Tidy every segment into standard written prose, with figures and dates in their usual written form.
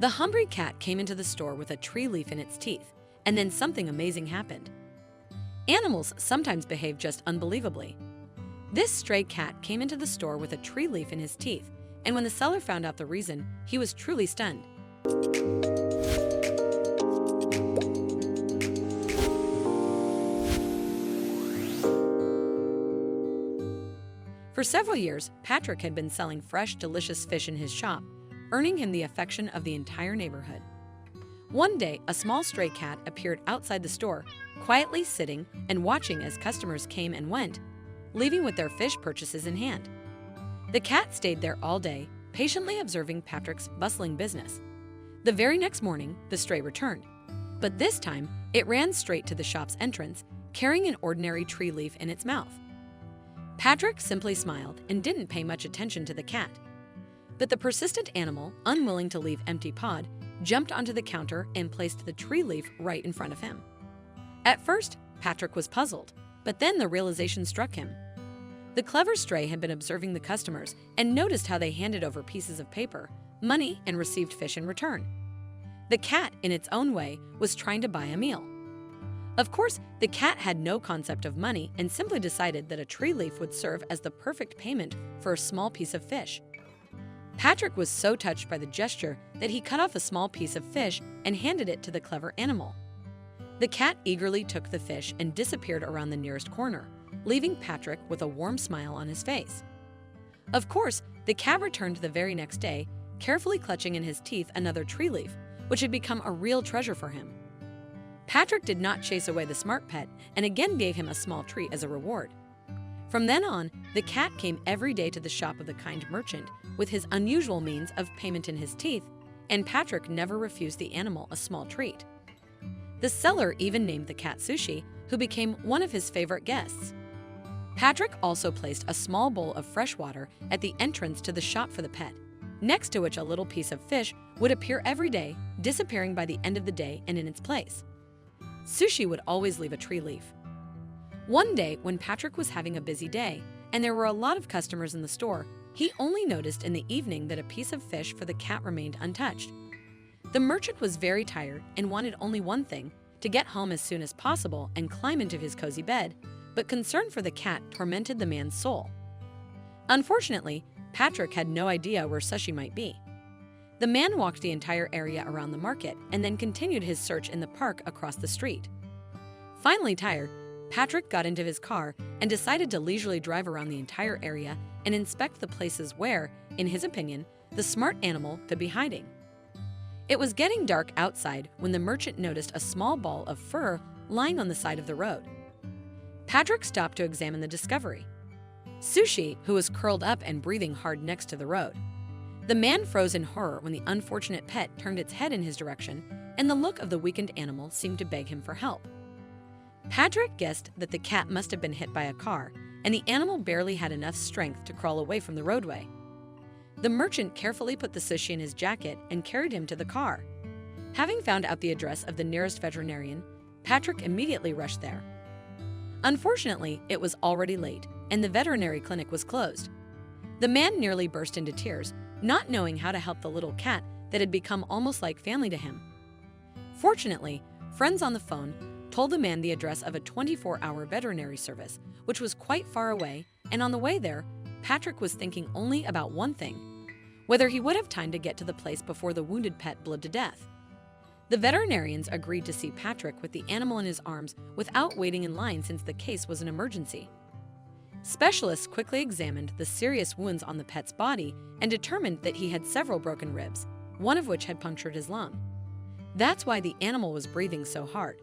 The hungry cat came into the store with a tree leaf in its teeth, and then something amazing happened. Animals sometimes behave just unbelievably. This stray cat came into the store with a tree leaf in his teeth, and when the seller found out the reason, he was truly stunned. For several years, Patrick had been selling fresh, delicious fish in his shop, earning him the affection of the entire neighborhood. One day, a small stray cat appeared outside the store, quietly sitting and watching as customers came and went, leaving with their fish purchases in hand. The cat stayed there all day, patiently observing Patrick's bustling business. The very next morning, the stray returned, but this time it ran straight to the shop's entrance, carrying an ordinary tree leaf in its mouth. Patrick simply smiled and didn't pay much attention to the cat. But the persistent animal, unwilling to leave empty-pawed, jumped onto the counter and placed the tree leaf right in front of him. At first, Patrick was puzzled, but then the realization struck him. The clever stray had been observing the customers and noticed how they handed over pieces of paper, money, and received fish in return. The cat, in its own way, was trying to buy a meal. Of course, the cat had no concept of money and simply decided that a tree leaf would serve as the perfect payment for a small piece of fish. Patrick was so touched by the gesture that he cut off a small piece of fish and handed it to the clever animal. The cat eagerly took the fish and disappeared around the nearest corner, leaving Patrick with a warm smile on his face. Of course, the cat returned the very next day, carefully clutching in his teeth another tree leaf, which had become a real treasure for him. Patrick did not chase away the smart pet and again gave him a small treat as a reward. From then on, the cat came every day to the shop of the kind merchant with his unusual means of payment in his teeth, and Patrick never refused the animal a small treat. The seller even named the cat Sushi, who became one of his favorite guests. Patrick also placed a small bowl of fresh water at the entrance to the shop for the pet, next to which a little piece of fish would appear every day, disappearing by the end of the day and in its place. Sushi would always leave a tree leaf. One day, when Patrick was having a busy day and there were a lot of customers in the store, he only noticed in the evening that a piece of fish for the cat remained untouched. The merchant was very tired and wanted only one thing, to get home as soon as possible and climb into his cozy bed, but concern for the cat tormented the man's soul. Unfortunately, Patrick had no idea where Sushi might be. The man walked the entire area around the market and then continued his search in the park across the street. Finally tired, Patrick got into his car and decided to leisurely drive around the entire area and inspect the places where, in his opinion, the smart animal could be hiding. It was getting dark outside when the merchant noticed a small ball of fur lying on the side of the road. Patrick stopped to examine the discovery. Sushi, who was curled up and breathing hard next to the road. The man froze in horror when the unfortunate pet turned its head in his direction, and the look of the weakened animal seemed to beg him for help. Patrick guessed that the cat must have been hit by a car, and the animal barely had enough strength to crawl away from the roadway. The merchant carefully put the sushi in his jacket and carried him to the car. Having found out the address of the nearest veterinarian, Patrick immediately rushed there. Unfortunately, it was already late, and the veterinary clinic was closed. The man nearly burst into tears, not knowing how to help the little cat that had become almost like family to him. Fortunately, friends on the phone told the man the address of a 24-hour veterinary service, which was quite far away, and on the way there, Patrick was thinking only about one thing: whether he would have time to get to the place before the wounded pet bled to death. The veterinarians agreed to see Patrick with the animal in his arms without waiting in line since the case was an emergency. Specialists quickly examined the serious wounds on the pet's body and determined that he had several broken ribs, one of which had punctured his lung. That's why the animal was breathing so hard.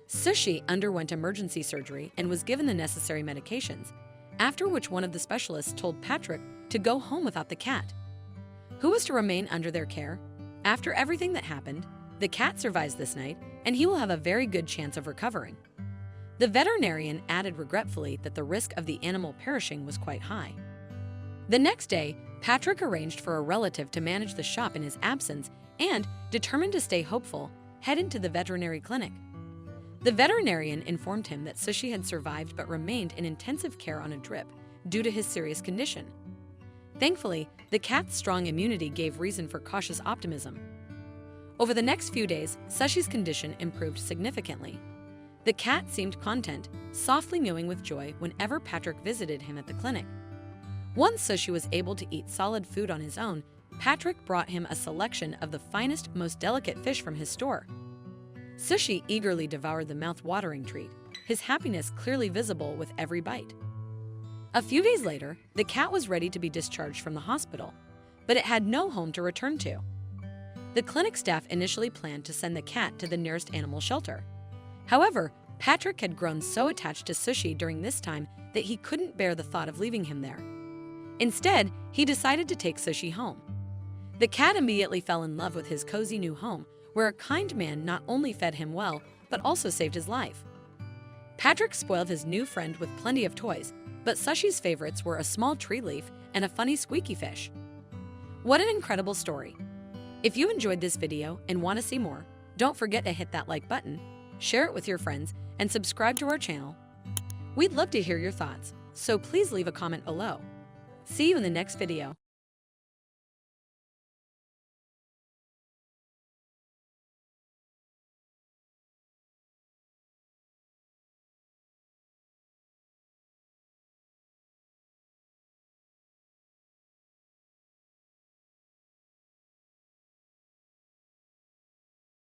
Sushi underwent emergency surgery and was given the necessary medications, after which one of the specialists told Patrick to go home without the cat. Who was to remain under their care? After everything that happened, the cat survives this night, and he will have a very good chance of recovering. The veterinarian added regretfully that the risk of the animal perishing was quite high. The next day, Patrick arranged for a relative to manage the shop in his absence and, determined to stay hopeful, headed to the veterinary clinic. The veterinarian informed him that Sushi had survived but remained in intensive care on a drip due to his serious condition. Thankfully, the cat's strong immunity gave reason for cautious optimism. Over the next few days, Sushi's condition improved significantly. The cat seemed content, softly mewing with joy whenever Patrick visited him at the clinic. Once Sushi was able to eat solid food on his own, Patrick brought him a selection of the finest, most delicate fish from his store. Sushi eagerly devoured the mouth-watering treat, his happiness clearly visible with every bite. A few days later, the cat was ready to be discharged from the hospital, but it had no home to return to. The clinic staff initially planned to send the cat to the nearest animal shelter. However, Patrick had grown so attached to Sushi during this time that he couldn't bear the thought of leaving him there. Instead, he decided to take Sushi home. The cat immediately fell in love with his cozy new home, where a kind man not only fed him well, but also saved his life. Patrick spoiled his new friend with plenty of toys, but Sushi's favorites were a small tree leaf and a funny squeaky fish. What an incredible story! If you enjoyed this video and want to see more, don't forget to hit that like button, share it with your friends, and subscribe to our channel. We'd love to hear your thoughts, so please leave a comment below. See you in the next video.